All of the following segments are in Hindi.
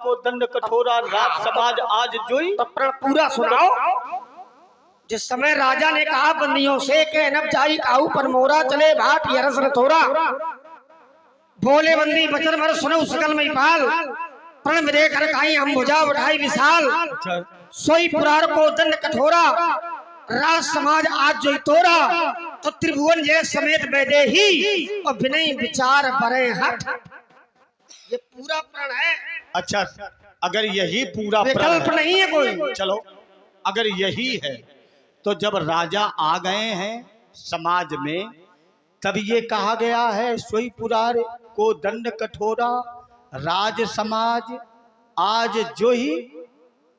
को दंड कठोरा, राज समाज आज जोई। तो पूरा सुनाओ। जिस समय राजा ने कहा बंदियों से के नब जाई काऊ पर मोरा, चले भाट यरस रथोरा, बोले बंदी बचन मर सुनो सकल महिपाल, प्रण विदेख रखाई हम भुजा बढ़ाई विशाल, सोई पुरार को दंड कठोरा, राज समाज आज जोई तोरा, तो त्रिभुवन जय समेत बैदे ही और विनय विचार बरे हट। ये पूरा प्रण है। अच्छा, अगर यही पूरा प्रण विकल्प है, नहीं है कोई। चलो अगर यही है तो जब राजा आ गए हैं समाज में, तब ये कहा गया है सोई पुरार को दंड कठोरा, राज समाज आज जो ही।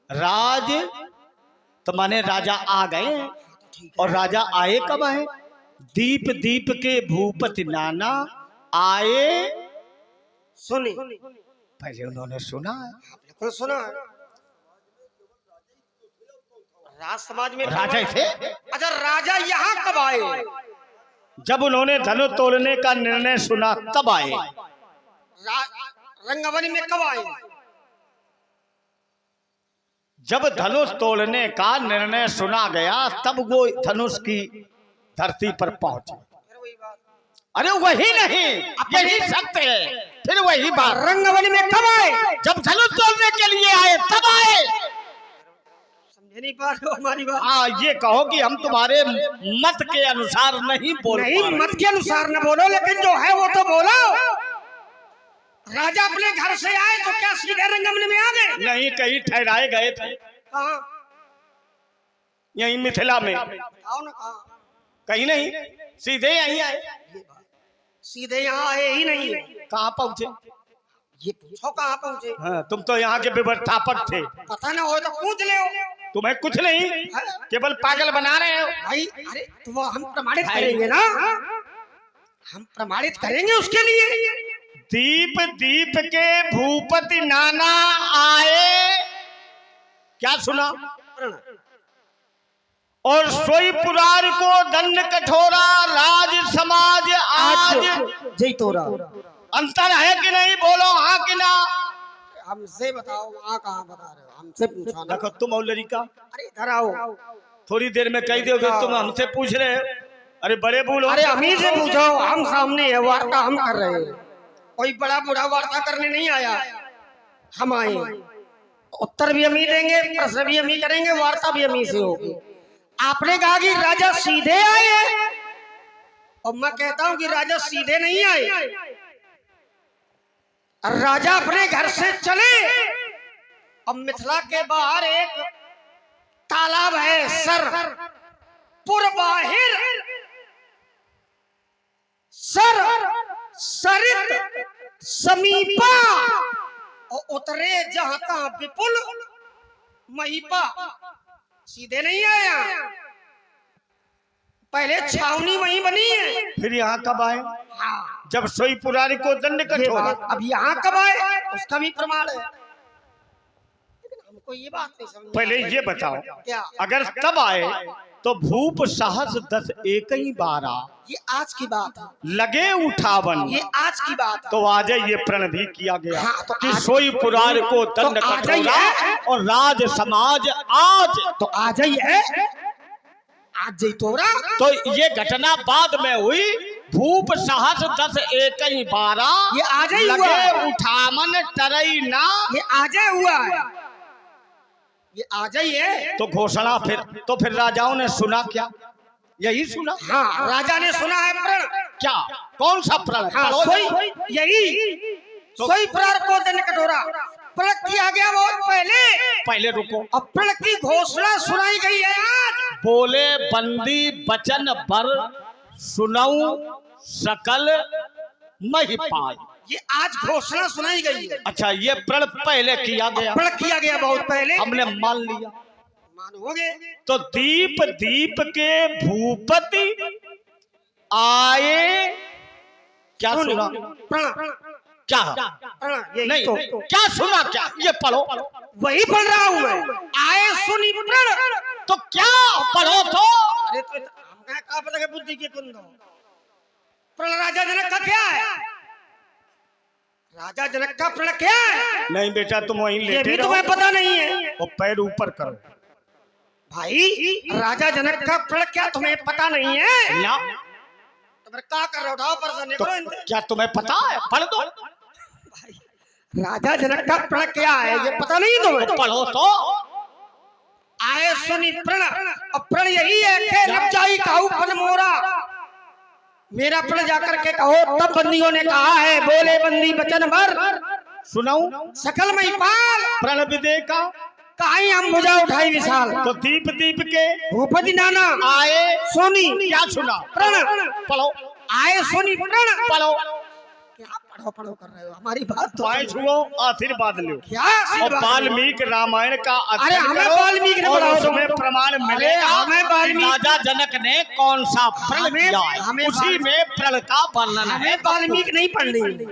राज तो माने राजा आ गए हैं, और राजा आए कब आए? दीप दीप के भूपति नाना आए। सुनी पहले उन्होंने सुना है, बिल्कुल सुना है। राज समाज में राजा थे। अच्छा, राजा यहाँ कब आए? जब उन्होंने धनुष तोड़ने का निर्णय सुना तब आए। रंगभरी में कब आए? जब धनुष तोड़ने का निर्णय सुना गया तब वो धनुष की धरती पर पहुंचे। अरे वही नहीं, यही सत्य है, फिर वही बात। रंगभरी में कब आए? जब धनुष तोड़ने के लिए आए तब आए। समझे नहीं पा रहे हो हमारी बात? हाँ, ये कहो कि हम तुम्हारे मत के अनुसार नहीं बोल नहीं, पा रहे। मत के अनुसार न बोलो, लेकिन जो है वो तो बोलो। राजा अपने घर से आए तो क्या सीधे रंगभूमि में आ गए? नहीं, कहीं ठहराए गए थे। कहाँ? यहीं मिथिला में। आओ ना, कहाँ? कहीं नहीं, सीधे यहीं आए। सीधे यहाँ आए ही नहीं। कहाँ पहुँचे? ये पूछो कहाँ पहुँचे? हाँ, तुम तो यहाँ के व्यवस्थापक थे। पता ना हो तो पूछ ले। तुम्हें कुछ नहीं, केवल पागल बना रहे हो भाई। अरे तो वो हम प्रमाणित करेंगे ना, हम प्रमाणित करेंगे उसके लिए। दीप दीप के भूपति नाना आए, क्या सुना? और सोई पुरार को दंड कठोरा, राज समाज आज जय तोरा। अंतर है कि नहीं? बोलो हाँ कि ना। हमसे बताओ, वहाँ कहाँ बता रहे हो? हमसे पूछो ना। देखो तुम और लड़का अरे इधर आओ। थोड़ी देर में कह दोगे तुम हमसे पूछ रहे हो। अरे बड़े बोलो। अरे हमी से पूछो, हम सामने है, वार्ता हम कर रहे हैं। कोई बड़ा बूढ़ा वार्ता करने नहीं आया, हम आए। उत्तर भी हम ही देंगे, प्रश्न भी हम ही करेंगे, वार्ता भी हम ही से होगी। आपने कहा कि राजा सीधे आए हैं, और मैं कहता हूं कि राजा सीधे नहीं आए। राजा अपने घर से चले। अब मिथिला के बाहर एक तालाब है, सर पुरबाहिर, सर सरित समीपा, और उतरे जहां तहां विपुल महिपा। सीधे नहीं आया, पहले छावनी वहीं बनी है। फिर यहाँ कब आए? हाँ, जब सोई पुरारी को दंड कठोरा। अब यहाँ कब आए उसका भी प्रमाण है, हमको ये बात नहीं समझ। पहले ये बताओ, क्या? अगर तब आए तो भूप साहस 10 एक ही 12 ये आज की बात है, लगे उठावन, ये आज की बात है। तो आज ये प्रण भी किया गया। हाँ, तो कि आज- सोई पुरार को दंड तो आज ही कठोरा है। और राज समाज आज। तो आज ही है, आज जय तोरा। तो ये घटना बाद में हुई। भूप साहस 10 एक ही 12 ये आज ही हुआ लगे है। उठावन टरई ना। ये आज ही हुआ है, ये आज ही है। तो घोषणा फिर राजाओं ने सुना क्या? यही सुना। हाँ, राजा ने सुना है प्रण। क्या? कौन सा प्रण? हाँ, पढ़ो। सोई यही सोई पुरार को दंड कठोरा प्रण किया गया बहुत पहले रुको। और प्रण की घोषणा सुनाई गई है आज। बोले बंदी बचन बर सुनऊ सकल महिपाल। ये आज घोषणा सुनाई गई है। अच्छा, ये प्रण पहले किया गया, प्रण किया गया बहुत पहले, हमने मान लिया। मानोगे? तो दीप दीप के भूपति आए, क्या सुना? प्रण क्या? यही नहीं, तो। क्या सुना? क्या? ये पढ़ो। वही पढ़ रहा हूँ मैं। आए सुनी प्रण। तो क्या पढ़ो तो? अरे तो हमने कहा पता कि बुद्धि के कुंद हो। प्रण राजा जनक का क्या है? राजा जनक का प्रण क्या है? नहीं बेटा तुम वहीं ये लेटे भी रहो तुम्हें पता नहीं है और पैर ऊपर करो। भाई। राजा जनक का प्रण क्या तुम्हें पता नहीं है? ना तो क्या कर रहे हो? उठाओ पर से तो निकलो। क्या तुम्हें पता है? पढ़ दो। राजा जनक का प्रण क्या है ये पता नहीं तुम्हें? तो पढ़ो तो। आए सुनी प्रण, और प्रण यही है कि लग जाई काऊ पन मोरा। मेरा प्रण जाकर के कहो। तब बंदियों ने कहा है, बोले बंदी वचन भर सुनाऊं सकल मई पाल। प्रण विदे का। कहीं हम भुजा उठाई विशाल। तो दीप दीप के भूपति नाना आए सोनी क्या सुना? प्रण। पढ़ो आए सोनी प्रण। पढ़ो। क्या पढ़ो पढ़ो कर रहे हो? हमारी बात तो पाए छुओ आशीर्वाद लो। क्या और आशीर्वाद? वाल्मीकि रामायण का अरे अध्ययन हमें करो वाल्मीकि ने और पढ़ाओ तुम। उसमें प्रमाण मिलेगा हमें कि वाल्मीकि- राजा जनक ने कौन सा प्रण हमें- किया है। हमें उसी में प्रण का वर्णन है। हमें वाल्मीकि नहीं पढ़नी।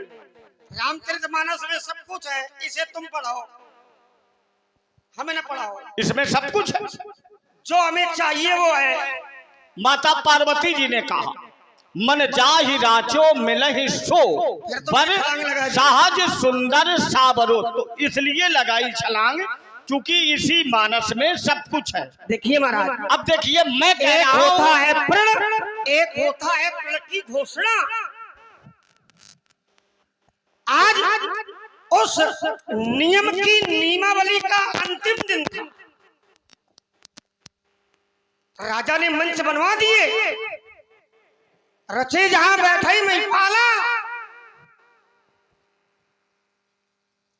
रामचरितमानस में सब कुछ है, इसे तुम पढ़ाओ, हमें न पढ़ाओ। इसमें सब कुछ है। जो हमें चाहिए वो है। माता पार्वती जी ने कहा, मन जाहि राचो मिलहि सो बर सहज सुंदर सावरो। तो इसलिए लगाई छलांग क्योंकि इसी मानस में सब कुछ है। देखिए महाराज, अब देखिए मैं कह एक रहा होता हूं है प्रण, एक होता है प्रण की घोषणा। आज उस नियम की नियमावली का अंतिम दिन था। राजा ने मंच बनवा दिए, रचे जहां बैठे मैं पाला।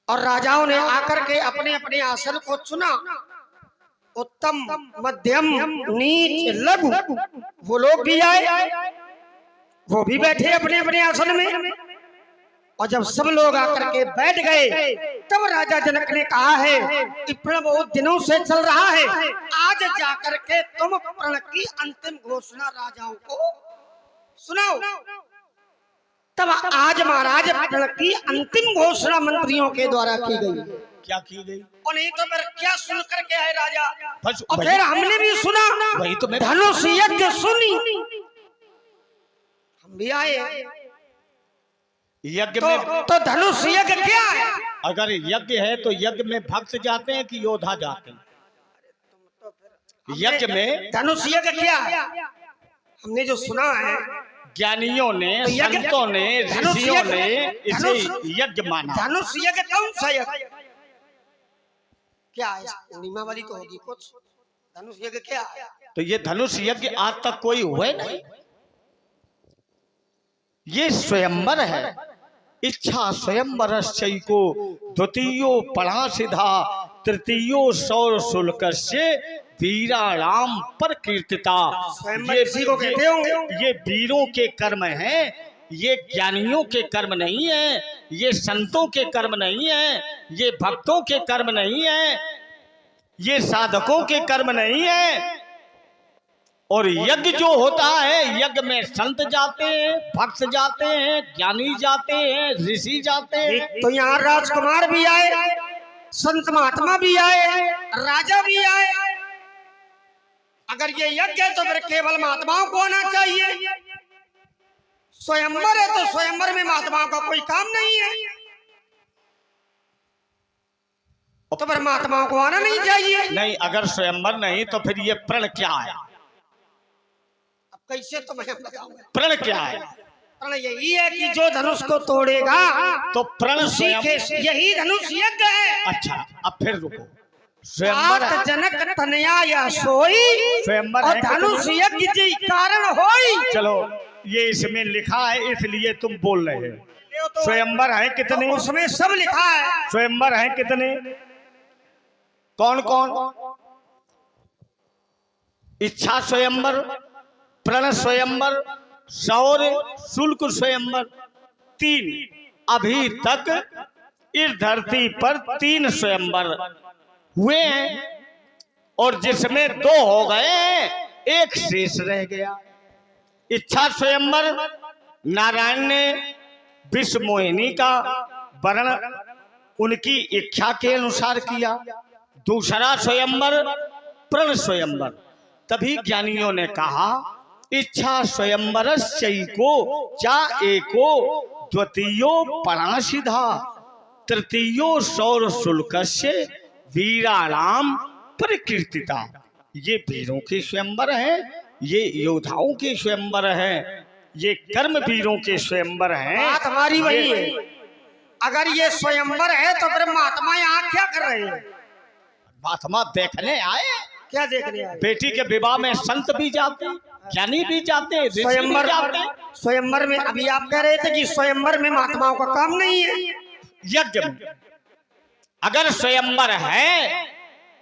और राजाओं ने आकर के अपने अपने आसन को चुना। उत्तम, मध्यम, नीच, लघु, वो लोग भी आए, वो भी बैठे अपने अपने आसन में। और जब सब लोग आकर के बैठ गए, तब राजा जनक ने कहा है कि प्रण बहुत दिनों से चल रहा है, आज जाकर के तुम प्रण की अंतिम घोषणा राजाओं को सुनाओ। तब आज महाराज प्रण की अंतिम घोषणा मंत्रियों के द्वारा की गई। क्या की गई? और नहीं तो फिर क्या सुन करके है राजा? बस और फिर हमने भी सुना, वही तो मैं धनुष यज्ञ सुनी, हम भी आए। यज्ञ में तो धनुष यज्ञ क्या है? अगर यज्ञ है तो यज्ञ में भक्त जाते हैं कि योद्धा जाते हैं? यज्ञ में धनुष यज्ञ क्या है? हमने जो सुना है, ज्ञानियों ने, यज्ञ- संतों ने, धनुष ऋषियों यज्ञ- ने इसे धनुष- यज्ञ माना। धनुष यज्ञ कौन सा यज्ञ? क्या है? नियमावली तो होगी कुछ। धनुष यज्ञ क्या है? तो ये धनुष यज्ञ आज तक कोई हुए नहीं। ये स्वयंवर है। इच्छा स्वयंवर को द्वितीयो पढ़ा सिधा तृतीयो सौर शुल्क से वीराणाम पर कीर्तिता। स्वयंवर इसी को कहते होंगे। ये वीरों के कर्म हैं, ये ज्ञानियों के कर्म नहीं है, ये संतों के कर्म नहीं है, ये भक्तों के कर्म नहीं है, ये साधकों के कर्म नहीं है। और यज्ञ जो होता है, यज्ञ में संत जाते हैं, भक्त जाते हैं, ज्ञानी जाते हैं, ऋषि जाते हैं। तो यहाँ राजकुमार भी आए, संत महात्मा भी आए, राजा भी आए। अगर ये यज्ञ है तो फिर केवल महात्माओं को आना चाहिए। स्वयंवर है तो स्वयंवर में महात्माओं का कोई काम नहीं है, तो फिर महात्माओं को आना नहीं चाहिए। नहीं, अगर स्वयंवर नहीं तो फिर ये प्रण क्या है? अब कैसे तो मैं बताऊंगा। प्रण क्या है? प्रण यही है कि जो धनुष को तोड़ेगा तो प्रण उसी स्वयं। के, यही धनुष यज्ञ है। अच्छा, अब फिर रुको। स्वयंवर आत जनक तनया या सोई, स्वयंवर और है धनुष यज्ञ जी कारण होई। चलो, ये इसमें लिखा है इसलिए तुम बोल रहे हो। स्वयंवर है कितने? तो उसमें सब लिखा है। स्वयंवर है कितने? कौन कौन? इच्छा स्वयंवर, प्रण स्वयंवर, सौर शुल्क स्वयंवर, 3। अभी तक इस धरती पर 3 स्वयंवर हुए हैं और जिसमें 2 हो गए, 1 शेष रह गया। इच्छा स्वयंवर नारायण ने विश्व मोहिनी का वर्ण उनकी इच्छा के अनुसार किया। दूसरा स्वयंवर प्रण स्वयंवर। तभी ज्ञानियों ने कहा इच्छा स्वयंवरस्यैको चा एको द्वितीयो पराशिधा तृतीयो सौर शुल्कस्य वीराणाम प्रकीर्तिता। ये वीरों के स्वयंवर है, ये योद्धाओं के स्वयंवर है, ये कर्म वीरों के स्वयंवर हैं। बात हमारी वही है। अगर ये स्वयंवर है तो फिर महात्मा यहाँ क्या कर रहे हैं? महात्मा देखने आए। क्या देखने आए? बेटी के विवाह में संत भी जाते, ज्ञानी भी जाते, ऋषि भी स्वयंवर जाते। स्वयंवर में अभी आप कह रहे थे कि स्वयंवर में महात्माओं का काम नहीं है। यज्ञ में अगर स्वयंवर है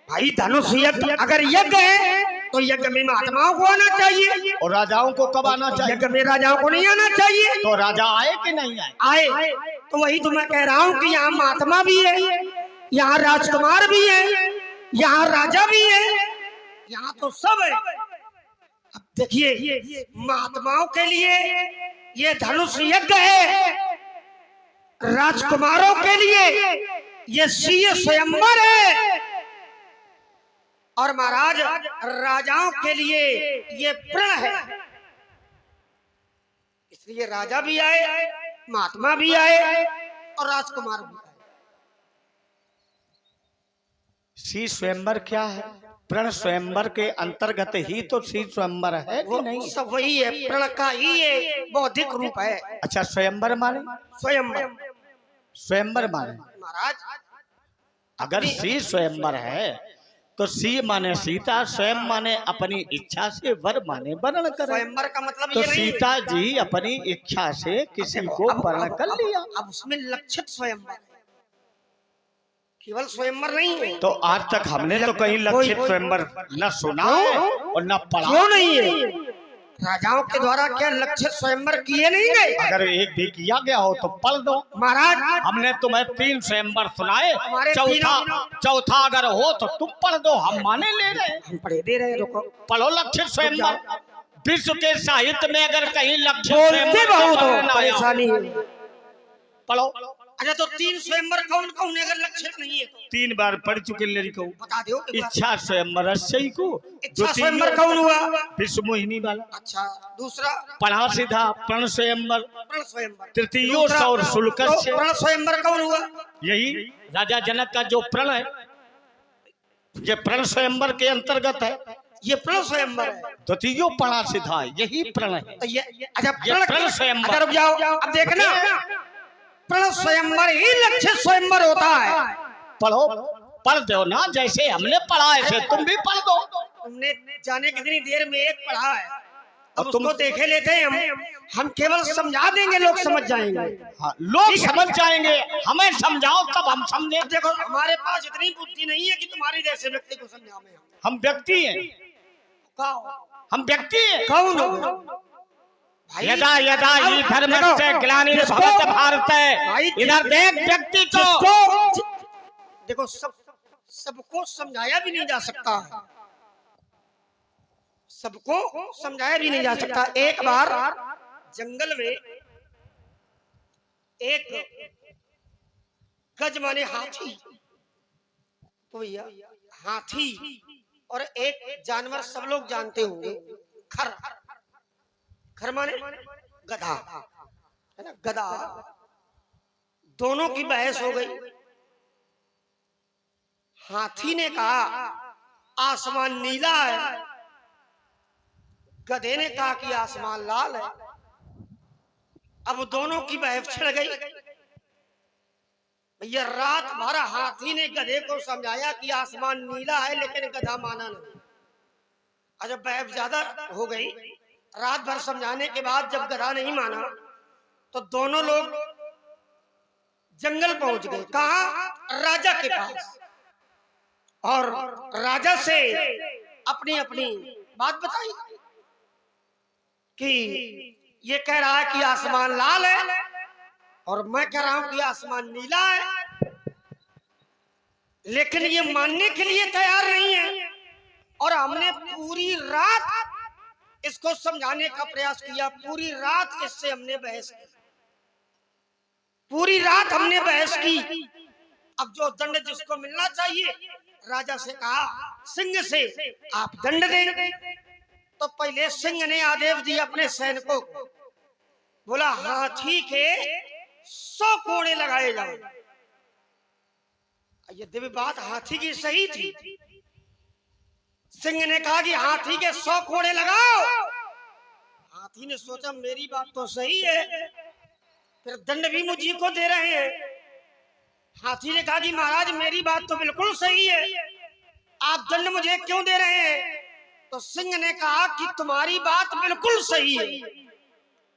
भाई धनुष यज्ञ अगर यज्ञ है तो यज्ञ में महात्माओं को आना चाहिए और राजाओं को कब आना चाहिए? यज्ञ में राजाओं को नहीं आना चाहिए। तो राजा आए कि नहीं आए? आए। तो वही तो मैं कह रहा हूँ कि यहाँ महात्मा भी है, यहाँ राजकुमार भी है, यहाँ राजा भी है, यहाँ तो सब है। अब देखिए महात्माओं के लिए ये धनुष यज्ञ है, राजकुमारों के लिए ये सीय स्वयंवर है, और महाराज राजाओं के लिए ये प्रण है। इसलिए राजा भी आए, महात्मा भी आए और राजकुमार भी आए। सी स्वयंवर क्या है? प्रण स्वयंवर के अंतर्गत ही तो सी स्वयंवर है कि नहीं? सब वही है, प्रण का ही ये बौद्धिक रूप है। अच्छा, स्वयंवर माने? स्वयंवर। स्वयंवर माने महाराज अगर सी स्वयंवर है तो सी माने सीता, स्वयं माने अपनी इच्छा से, वर माने वर्ण करे। स्वयंवर का मतलब तो ये नहीं सीता जी अपनी इच्छा से किसी को वर्ण कर लिया। अब उसमें लक्षित स्वयंवर है, केवल स्वयंवर नहीं है। तो आज तक हमने तो कहीं लक्षित स्वयंवर न सुना है और न पढ़ा। क्यों नहीं है? राजाओं के द्वारा क्या लक्षित स्वयंवर किए नहीं गए? अगर एक भी किया गया हो तो पढ़ दो। महाराज हमने तुम्हें 3 स्वयंवर सुनाए, हमारे चौथा अगर हो तो तुम पढ़ दो, हम माने ले रहे। हम पढ़े दे रहे, रुको। पढ़ो लक्षित स्वयंवर। विश्व के साहित्य में अगर कहीं लक्षित बोलते बहुत हो, स्वयंवर परेशानी है। पढ़ो। अच्छा तो 3 स्वयंवर कौन कौन है अगर लक्षित नहीं है तो? 3 बार पढ़ चुके लड़ी को। बता दो। इच्छा स्वयंवर को। इच्छा स्वयंवर कौन हुआ? विश्व मोहिनी वाला। अच्छा, दूसरा पढ़ा सीधा प्रण स्वयंवर। प्रण स्वयंवर। तृतीयो सौर शुल्कस्य। प्रण स्वयंवर कौन हुआ? यही राजा जनक का जो प्रण है, ये प्रण स्वयंवर के अंतर्गत है। ये प्रण स्वयंवर है। द्वितीयो पढ़ा सीधा यही प्रण है। तो ये अच्छा ये प्रण स्वयंवर। अगर जाओ अब देखना, प्रण स्वयंवर ही लक्षित स्वयंवर होता है। पढ़ो, पढ़ दो ना, जैसे हमने पढ़ा ऐसे तुम भी पढ़ दो। तुमने जाने कितनी देर में एक पढ़ा है, अब तुम उसको देखे लेते हैं हम केवल समझा देंगे, लोग समझ जाएंगे। हाँ, लोग समझ जाएंगे, हमें समझाओ तब हम समझे। देखो हमारे पास इतनी बुद्धि नहीं है कि तुम्हारी जैसे व्यक्ति को समझावे। हम व्यक्ति हैं, हम व्यक्ति हैं। कौन हो? यदा यदा ही धर्मस्य ग्लानिर्भवति भारत। इधर देख व्यक्ति को देखो, सबको समझाया भी नहीं जा सकता, सबको समझाया भी नहीं जा सकता। एक बार जंगल में एक गज माने हाथी, तो भैया हाथी और एक जानवर सब लोग जानते होंगे, खर। खर माने गधा, है ना? गधा। दोनों की बहस हो गई। हाथी ने कहा आसमान नीला है, गधे ने कहा कि आसमान लाल है। अब दोनों की बहस छिड़ गई। भैया रात भर हाथी ने गधे को समझाया कि आसमान नीला है, लेकिन गधा माना नहीं। जब बहस ज्यादा हो गई, रात भर समझाने के बाद जब गधा नहीं माना, तो दोनों लोग जंगल पहुंच गए। कहा? राजा के पास। और राजा से अपनी अपनी बात बताई कि ये कह रहा है कि आसमान लाल है और मैं कह रहा हूं कि आसमान नीला है, लेकिन ये मानने के लिए तैयार नहीं है। और हमने पूरी रात इसको समझाने का प्रयास किया, पूरी रात इससे हमने बहस की, पूरी रात हमने बहस की। अब जो दंड जिसको मिलना चाहिए, राजा से कहा सिंह से आप दंड दें। तो पहले सिंह ने आदेश दिया अपने सैनिकों को, बोला हाथी के 100 कोड़े लगाए जाओ। यद्यपि बात हाथी की सही थी, सिंह ने कहा कि हाथी के 100 कोड़े लगाओ। हाथी ने सोचा मेरी बात तो सही है, फिर दंड भी मुझी को दे रहे हैं। हाथी ने कहा कि महाराज मेरी बात तो बिल्कुल सही है, आप दंड मुझे क्यों दे रहे हैं? तो सिंह ने कहा कि तुम्हारी बात बिल्कुल सही है,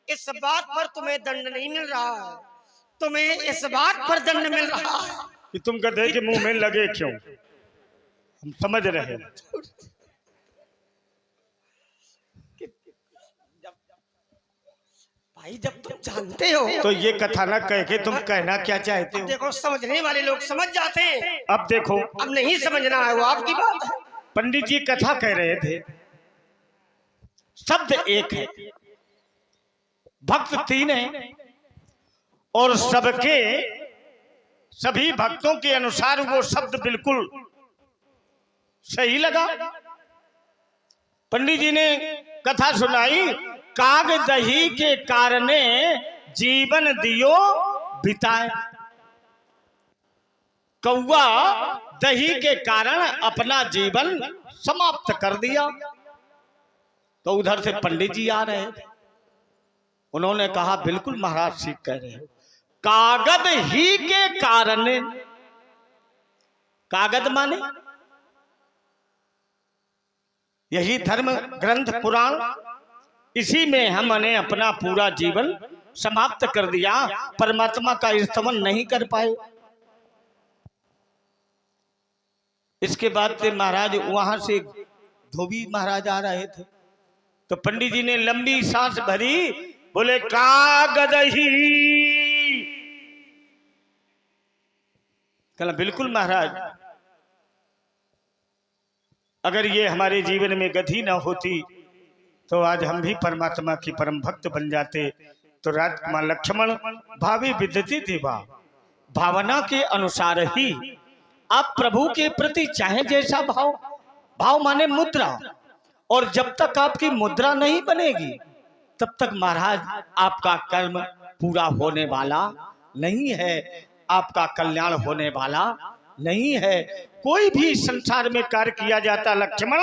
इस बात पर तुम्हें दंड नहीं मिल रहा है, तुम्हें इस बात पर दंड मिल रहा है कि तुम गधे के मुंह में लगे क्यों। हम समझ रहे हैं। भाई जब तुम जानते हो तो ये कथा ना कह के तुम कहना क्या चाहते हो? देखो समझने वाले लोग समझ जाते हैं, अब देखो, अब नहीं समझना है वो आपकी बात है। पंडित जी कथा कह रहे थे, शब्द एक है, भक्त 3 है और सबके सभी भक्तों के अनुसार वो शब्द बिल्कुल सही लगा। पंडित जी ने कथा सुनाई, काग दही के कारणे जीवन दियो बिताए। कौवा दही के कारण अपना जीवन समाप्त कर दिया। तो उधर से पंडित जी आ रहे थे, उन्होंने कहा बिल्कुल महाराज ठीक कह रहे हो, कागद ही के कारण। कागद माने यही धर्म ग्रंथ पुराण, इसी में हमने अपना पूरा जीवन समाप्त कर दिया, परमात्मा का स्तमन नहीं कर पाए। इसके बाद से महाराज वहां से धोबी महाराज आ रहे थे, तो पंडित जी ने लंबी सांस भरी, बोले कागद ही। कहला बिल्कुल महाराज, अगर ये हमारे जीवन में गधी न होती तो आज हम भी परमात्मा की परम भक्त बन जाते। तो राजकुमार लक्ष्मण भावी विद्यति देवा, भावना के अनुसार ही आप प्रभु के प्रति चाहे जैसा भाव, भाव माने मुद्रा, और जब तक आपकी मुद्रा नहीं बनेगी तब तक महाराज आपका कर्म पूरा होने वाला नहीं है, आपका कल्याण होने वाला नहीं है। कोई भी संसार में कार्य किया जाता लक्ष्मण,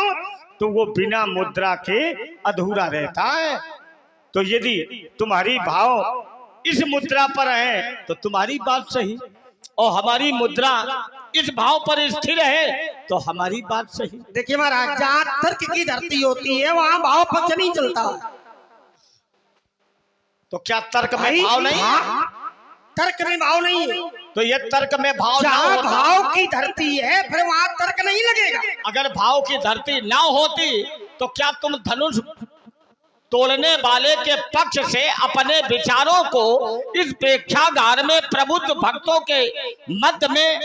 तो वो बिना मुद्रा के अधूरा रहता है। तो यदि तुम्हारी भाव इस मुद्रा पर है तो तुम्हारी बात सही, और हमारी मुद्रा इस भाव पर स्थिर है तो हमारी बात सही। देखिए महाराज, जहाँ तर्क की धरती होती है वहाँ भाव पक्ष नहीं चलता। तो क्या तर्क में भाव नहीं है? तर्क में भाव नहीं है, तो ये तर्क में भाव ना जहाँ होता, भाव की धरती है फिर वहाँ तर्क नहीं लगेगा। अगर भाव की धरती ना होती तो क्या तुम धनुष तोड़ने वाले के पक्ष से अपने विचारों को इस प्रेक्षागार में प्रबुद्ध भक्तों के मध्य में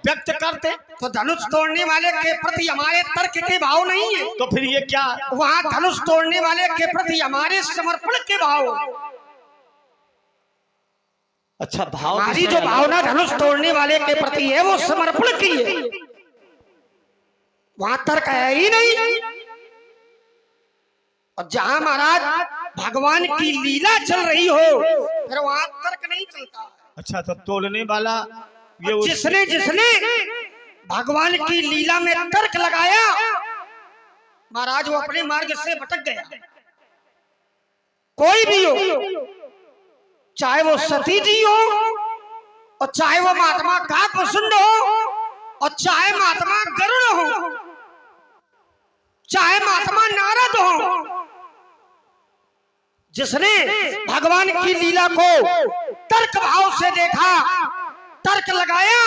व्यक्त करते? तो धनुष तोड़ने वाले के प्रति हमारे तर्क के भाव नहीं है, तो फिर ये क्या? वहाँ धनुष तोड़ने वाले के प्रति हमारे समर्पण के भाव। अच्छा, भाव हमारी जो भावना धनुष तोड़ने वाले के प्रति है वो समर्पण की है, वहां तर्क है ही नहीं। और जहां महाराज भगवान की लीला चल रही हो फिर वहां तर्क नहीं चलता। अच्छा, तो तोड़ने वाला ये जिसने जिसने भगवान की लीला में तर्क लगाया महाराज वो अपने मार्ग से भटक गया। कोई भी हो, चाहे वो सती जी हो और चाहे वो महात्मा काकभूषुंड हो और चाहे महात्मा गरुड़ हो, चाहे महात्मा नारद हो, जिसने भगवान की लीला को तर्क भाव से देखा, तर्क लगाया,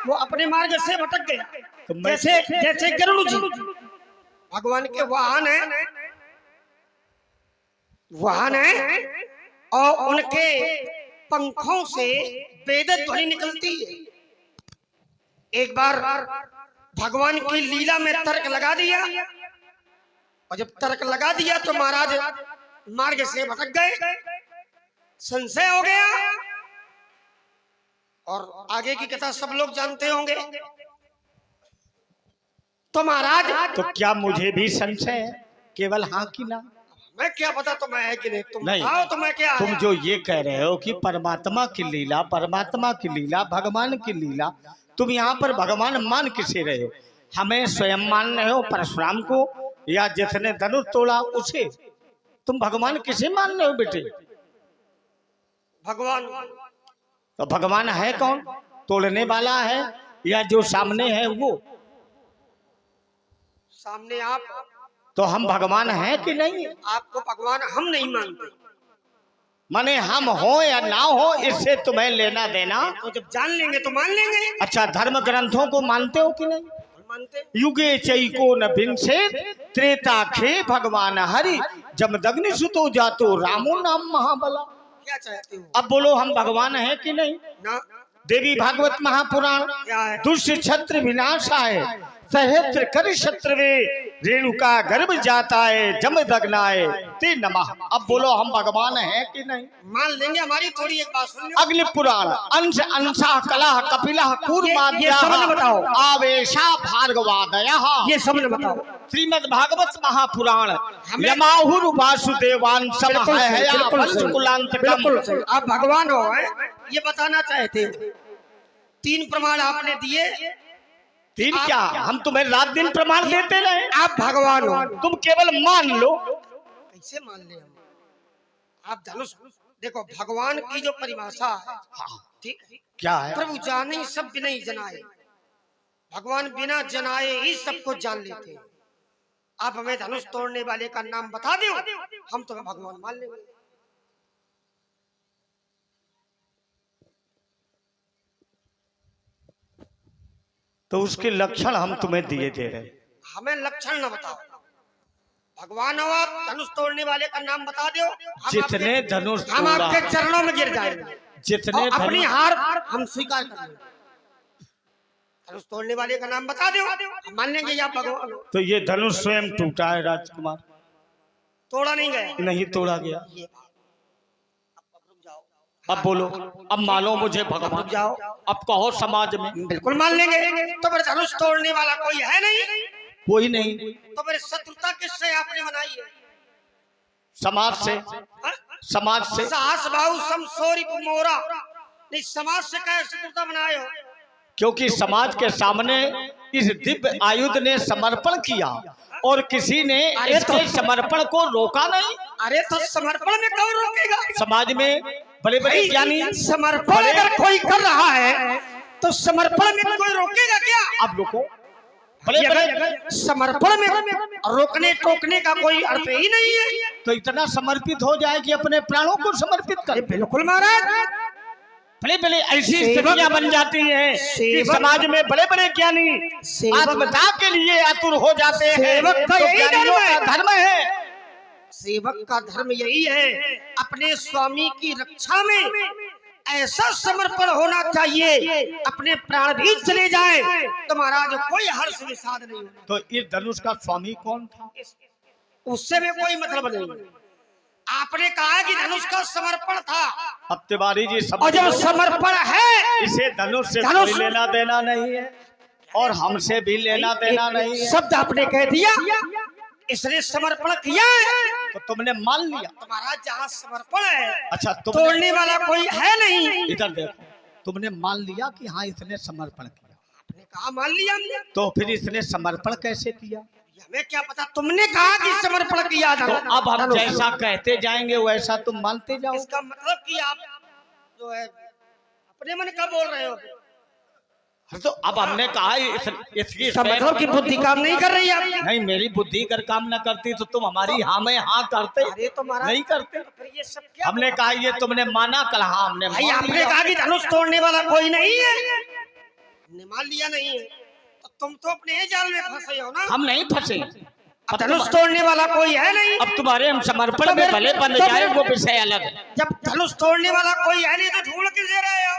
वो अपने मार्ग से भटक गया। जैसे जैसे गरुड़ जी भगवान के वाहन है और उनके पंखों से वेद ध्वनि निकलती है। एक बार भगवान की लीला में तर्क लगा दिया, और जब तर्क लगा दिया तो महाराज मार्ग से भटक गए, संशय हो गया। और आगे की कथा सब लोग जानते होंगे। तो महाराज, तो क्या मुझे भी संशय है? केवल हाँ की ना। मैं क्या पता तो मैं है कि नहीं, तुम नहीं। बताओ तो मैं क्या तुम आया? जो ये कह रहे हो कि परमात्मा की लीला, परमात्मा की लीला, भगवान की लीला, तुम यहाँ पर भगवान मान किसे रहे हो? हमें स्वयं मान रहे हो, परशुराम को, या जिसने धनुष तोड़ा उसे? तुम भगवान किसे मान रहे हो बेटे? भगवान तो भगवान है कौन? तोड़ने वाला है या जो सामने है वो? सामने आप, तो हम भगवान हैं कि नहीं? आपको भगवान हम नहीं मानते। माने हम हो या ना हो इससे तुम्हें लेना देना? तो जब जान लेंगे तो मान लेंगे। अच्छा, धर्म ग्रंथों को मानते हो कि नहीं? मानते। युगे चैको न विंशेत त्रेता खे भगवान हरि जमदग्नि सुतो जातो रामो नाम महाबला। क्या चाहते हो? अब बोलो हम भगवान हैं कि नहीं? ना। देवी भागवत महापुराण, क्या है? दुष्ट छत्र विनाशाय सहस्त्र कर शत्रवे रेणुका गर्भ जाता है जमदग्नाय ते नमः। अब बोलो हम भगवान हैं कि नहीं? मान लेंगे। हमारी थोड़ी एक बात सुन लो। अग्नि पुराण अंश अंशा कलह कपिलः कूर्माद्याः ये सब न बताओ। आवेशा भार्गवादयः। ये सब न बताओ। श्रीमद् भागवत महापुराण यमाहुर वासुदेवान समहया पंचकुलांतकम। बिल्कुल सही। आप भगवान हो, हैं? ये बताना चाहते हो। 3 प्रमाण आपने दिए। 3 क्या? हम तुम्हें रात दिन प्रमाण देते रहे। आप भगवान हो। तुम केवल मान लो। कैसे मान ले हम? आप धनुष देखो, भगवान की जो परिभाषा है, ठीक है, क्या है? प्रभु जाने सब बिना ही जनाए। भगवान बिना जनाए ही सबको जान लेते हैं। आप हमें धनुष तोड़ने वाले का नाम बता दो, हम तुम्हें भगवान मान लेंगे। तो उसके लक्षण हम तुम्हें दिए दे रहे। हमें लक्षण न बताओ। भगवान हो आप, धनुष तोड़ने वाले का नाम बता दो। जितने धनुष हम तोड़ा, आपके चरणों में गिर जाएंगे। जितने और अपनी धनुष, हार हम स्वीकार कर लेंगे। धनुष तोड़ने वाले का नाम बता दो, हम मान लेंगे ये आप भगवान हो। तो ये धनुष स्वयं टूटा है राजकुमार? तोड़ा नहीं गया। नहीं तोड़ा गया। ये अब बोलो, अब मानो मुझे भगवान। जाओ। अब कहो समाज में। बिल्कुल मान लेंगे। तो फिर धनुष तोड़ने वाला कोई है नहीं? कोई नहीं। तो फिर शत्रुता किससे आपने बनाई है? समाज से। हाँ? समाज से। साहस बाहु समसोरी मोरा। नहीं, समाज से क्या शत्रुता बनाए हो? क्योंकि समाज के सामने इस दिव्य आयुध ने समर्पण किया और किसी ने इसके समर्पण को रोका नहीं। अरे तो समर्पण में कौन रोकेगा? समाज में बड़े बड़े ज्ञानी समर्पण अगर कोई कर रहा है तो समर्पण में कोई रोकेगा क्या? अब रुको, बड़े बड़े समर्पण में रोकने टोकने का कोई अर्थ ही नहीं है। तो इतना समर्पित हो जाए कि अपने प्राणों को समर्पित कर। बिल्कुल महाराज। बड़े बड़े ऐसी स्थितियां बन जाती हैं कि समाज में बड़े बड़े ज्ञानी आत्मदाह के लिए आतुर हो जाते हैं। सेवक का तो यही ज्ञानियों का धर्म है। सेवक का धर्म यही है, अपने स्वामी की रक्षा में ऐसा समर्पण होना चाहिए, अपने प्राण भी चले जाए तो महाराज कोई हर्ष विषाद नहीं होगा। तो इस धनुष का स्वामी कौन था? उससे में कोई मतलब नहीं। आपने कहा कि धनुष का समर्पण था। अब तिवारी जी और जब समर्पण है, इसे धनुष से धनुष- कोई लेना देना नहीं है और हमसे भी लेना देना नहीं है। शब्द आपने कह दिया, इसने समर्पण किया है तो तुमने मान लिया। तुम्हारा जहाँ समर्पण है, अच्छा, तुमने तोड़ने वाला कोई है नहीं। इधर देखो, तुमने मान लिया कि हाँ इसने समर्पण किया। आपने कहा मान लिया हमने, तो फिर इसने समर्पण कैसे किया? हमें क्या पता। तुमने कहा कि समर्पण किया था। तो अब हम जैसा कहते जाएंगे वैसा तुम मानते जाओ। इसका मतलब कि आप जो है अपने मन का बोल रहे हो। तो अब हमने कहा इसकी इसका मतलब कि बुद्धि काम नहीं कर रही है। नहीं, मेरी बुद्धि अगर काम न करती तो तुम हमारी हाँ में हाँ करते। अरे तो महाराज नहीं करते। फिर ये सब क्या? हमने कहा ये तुमने माना, कल हाँ हमने भाई मान आपने लिया। कहा कि धनुष तोड़ने वाला कोई नहीं है, हमने मान लिया नहीं है। तो तुम तो अपने जाल में फंसे हो ना। हम नहीं फंसे। अब धनुष तोड़ने वाला कोई है नहीं। अब तुम्हारे हम समर्पण में भले बन जाए वो विषय अलग है। जब धनुष तोड़ने वाला कोई है नहीं तो ढूंढ किसे रहे हो?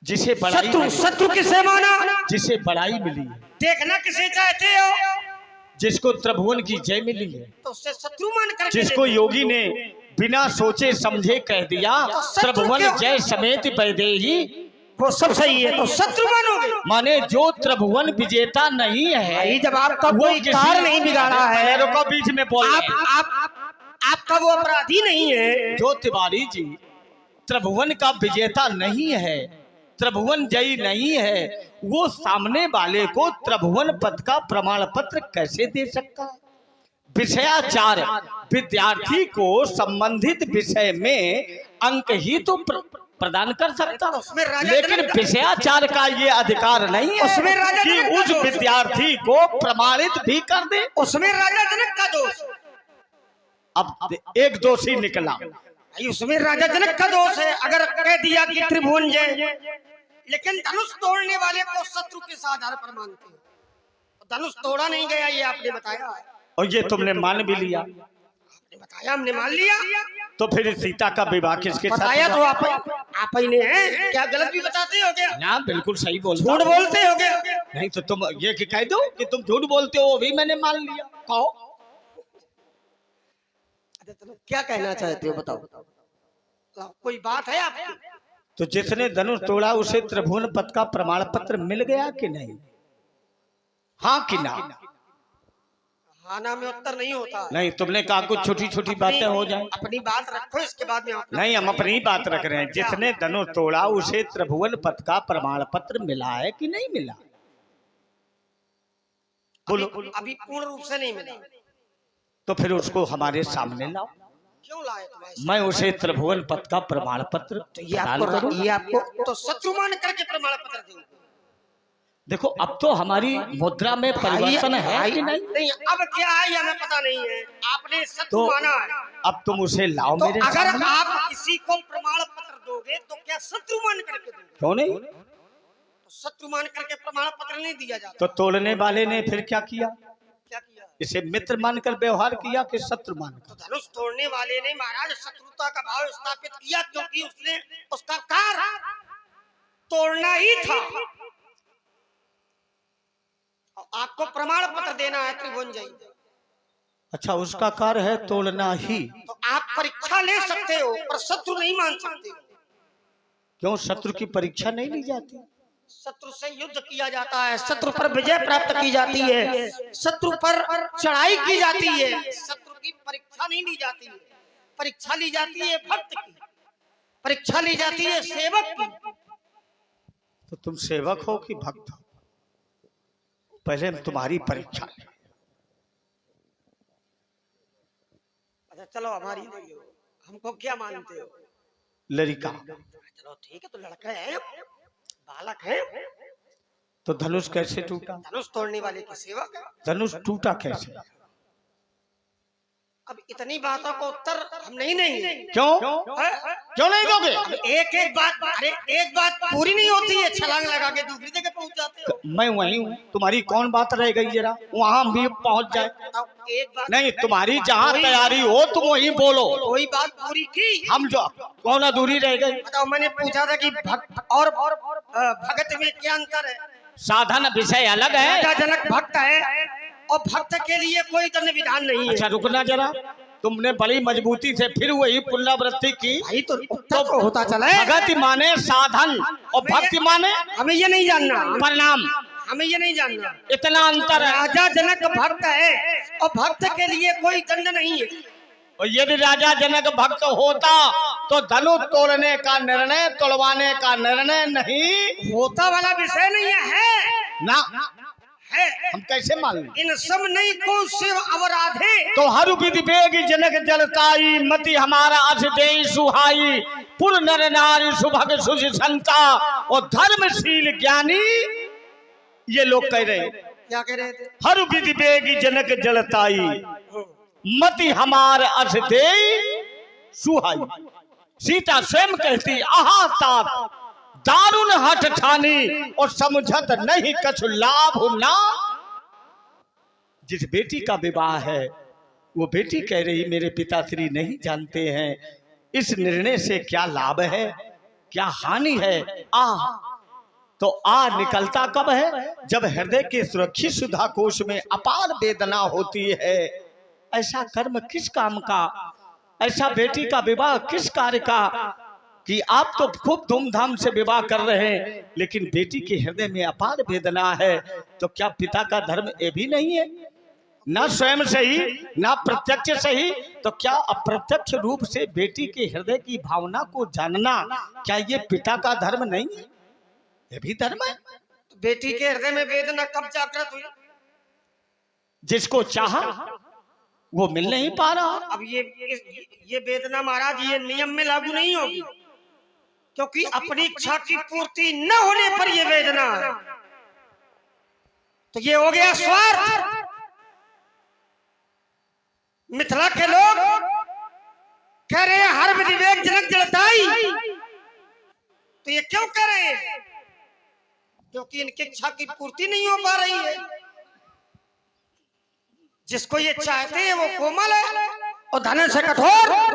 जिसे बड़ाई शत्रु, मिली, शत्रु किसे माना? जिसे बड़ाई मिली, देखना किसे चाहते हो? जिसको त्रिभुवन की जय मिली है, तो उससे शत्रु मान करके जिसको देखो। योगी ने बिना सोचे समझे कह दिया तो शत्रु त्रिभुवन क्यों? जय समेत वैदेही वो सब सही है, तो शत्रु मानोगे? माने जो त्रिभुवन विजेता नहीं है, भाई जब आपका वो कोई किसी- कार नहीं बिगाड़ा है, रुको बीच में बोल रहे हैं। आपका वो अपराधी नहीं है। जो तिवारी जी त्रिभुवन का विजेता नहीं है, त्रिभुवन जयी नहीं है, वो सामने वाले को त्रिभुवन पद का प्रमाण पत्र कैसे दे सकता है? विषयाचार विद्यार्थी को संबंधित विषय में अंक ही तो प्रदान कर सकता है, उसमें राजा लेकिन जनक- विषयाचार का ये अधिकार नहीं है उसमें राजा कि जनक का उस दोष है। विद्यार्थी को प्रमाणित भी कर दे। उसमें राजा जनक का दोष है। अब एक दोषी निकला, भाई उसमें राजा जनक का दोष है। अगर कह दिया कि त्रिभुवन जय, लेकिन धनुष तोड़ने वाले को शत्रु के आधार पर मानते हैं। धनुष तोड़ा नहीं गया, ये आपने बताया, और ये तुमने मान भी लिया, आपने बताया, हमने मान लिया। तो फिर सीता का विवाह किसके साथ बताया तो हुआ? आप ही ने है, क्या गलत भी बताते हो क्या? ना बिल्कुल सही बोल, झूठ बोलते हो क्या? नहीं तो तुम ये कि कह दो कि तुम झूठ बोलते हो, वो भी मैंने मान लिया। कहो क्या कहना चाहते हो, बताओ। कोई बात है आपकी? तो जिसने धनुष तोड़ा उसे त्रिभुवन पद का प्रमाण पत्र मिल गया कि नहीं? हाँ कि ना? हाँ ना में उत्तर नहीं होता। नहीं, तुमने कहा कुछ छोटी छोटी बातें हो जाएं। अपनी बात रखो, इसके बाद में आप नहीं, हम अपनी बात रख रहे हैं। जिसने धनुष तोड़ा उसे त्रिभुवन पद का प्रमाण पत्र मिला है कि नहीं मिला? बोलो। अभी पूर्ण रूप से नहीं मिला। तो फिर उसको हमारे सामने लाओ, क्यों लाए तुम्हारे? मैं उसे त्रिभुवन पद का प्रमाण पत्र प्रदान करूं। ये आपको तो शत्रु मान करके प्रमाण पत्र दूंगा। देखो, अब तो हमारी मुद्रा में परिवर्तन है कि नहीं? नहीं, अब क्या है ये हमें पता नहीं है। आपने शत्रु तो माना है, अब तुम उसे लाओ तो मेरे अगर सामने। आप किसी को प्रमाण पत्र दोगे तो क्या शत्रु मान करके दोगे? क्यों नहीं? तो शत्रु मान करके प्रमाण पत्र नहीं दिया जाता। तो तोड़ने वाले ने फिर क्या किया? क्या किया? इसे मित्र मानकर व्यवहार किया कि शत्रु तो मानकर? धनुष तोड़ने वाले ने महाराज शत्रुता का भाव स्थापित किया, क्योंकि उसने उसका कार्य तोड़ना ही था। और आपको प्रमाण पत्र देना है त्रिभुवन जय। अच्छा, उसका कार्य है तोड़ना ही। तो आप परीक्षा ले सकते हो, पर शत्रु नहीं मान सकते हो। क्यों शत्रु की परीक्षा नहीं ली जाती? शत्रु से युद्ध किया जाता है, शत्रु पर विजय प्राप्त की जाती है, शत्रु पर चढ़ाई की जाती है। शत्रु की परीक्षा नहीं ली जाती है। परीक्षा ली जाती है भक्त की, परीक्षा ली जाती है सेवक की। तो तुम सेवक हो कि भक्त हो? पहले हम तुम्हारी परीक्षा लें। अच्छा चलो, हमारी ले लो। हमको क्या मानते हो? लड़का। चलो ठीक है, तो लड़का है, बालक है। तो धनुष कैसे टूटा? धनुष तोड़ने वाले की सेवक है। धनुष टूटा कैसे? अब इतनी बातों को उत्तर हम नहीं देंगे। क्यों? है? क्यों नहीं दोगे? अब एक एक बात, अरे एक बात पूरी नहीं होती है, छलांग लगा के दूसरी जगह पहुंच जाते हो। मैं वही हूँ, तुम्हारी कौन बात रह गई? जरा वहां भी पहुंच जाए। बताओ, एक बात नहीं, तुम्हारी जहाँ तैयारी हो तुम वही बोलो। कोई बात पूरी की। हम जो कौन अधूरी रह गई? बताओ, मैंने पूछा था कि भक्त और भगत में क्या अंतर है? साधन विषय अलग है। राजा जनक भक्त है और भक्त के लिए कोई दंड विधान नहीं है। अच्छा रुकना जरा, तुमने बड़ी मजबूती से फिर वही पुनरावृत्ति की। भाई तो उत्तर तो होता चला है। भगत माने साधन और भक्ति माने हमें ये नहीं जानना, परिणाम, हमें ये नहीं जानना। इतना अंतर है। राजा जनक भक्त है और भक्त के लिए कोई दंड नहीं है। और यदि राजा जनक भक्त होता तो धनुष तोड़ने का निर्णय, तोड़वाने का निर्णय नहीं होता वाला विषय नहीं है ना। है। हम कैसे मान लें? इन सब नहीं को शिव अवराधे। तो हर विधि बेग जनक जलताई, मति हमारा अस देई सुहाई, पुर नर नारी सुभग सुज संता और धर्मशील ज्ञानी। ये लोग कह रहे हैं क्या कह रहे थे? हर विधि बेग जनक जलताई, मति हमार अस देई सुहाई। सीता स्वयं कहती आहा तात दारुण हठ ठानी और समझत नहीं कछु लाभ ना। जिस बेटी का विवाह है वो बेटी कह रही मेरे पिताश्री नहीं जानते हैं इस निर्णय से क्या लाभ है, क्या हानि है। तो निकलता कब है? जब हृदय के सुरक्षित सुधा कोश में अपार वेदना होती है। ऐसा कर्म किस काम का, ऐसा बेटी का विवाह किस कार्य का, कि आप तो खूब धूमधाम से विवाह कर रहे हैं, लेकिन बेटी के हृदय में अपार वेदना है, तो क्या पिता का धर्म ये भी नहीं है? ना स्वयं सही, ना प्रत्यक्ष सही, तो क्या अप्रत्यक्ष रूप से बेटी के हृदय की भावना को जानना, क्या ये पिता का धर्म नहीं है? ये भी धर्म है। बेटी के हृदय में वेदना कब जागृत हुई? जिसको चाहा वो मिल नहीं पा रहा। अब ये वेदना महाराज ये नियम में लागू नहीं होगी, क्योंकि अपनी इच्छा की पूर्ति न होने पर ये वेदना है। तो ये हो गया स्वार्थ। मिथिला के लोग कह रहे हैं हर विवेक जनक जलताई, तो ये क्यों कह रहे हैं? क्योंकि इनकी इच्छा की पूर्ति नहीं हो पा रही है। जिसको ये चाहते हैं वो कोमल है और धन से कठोर।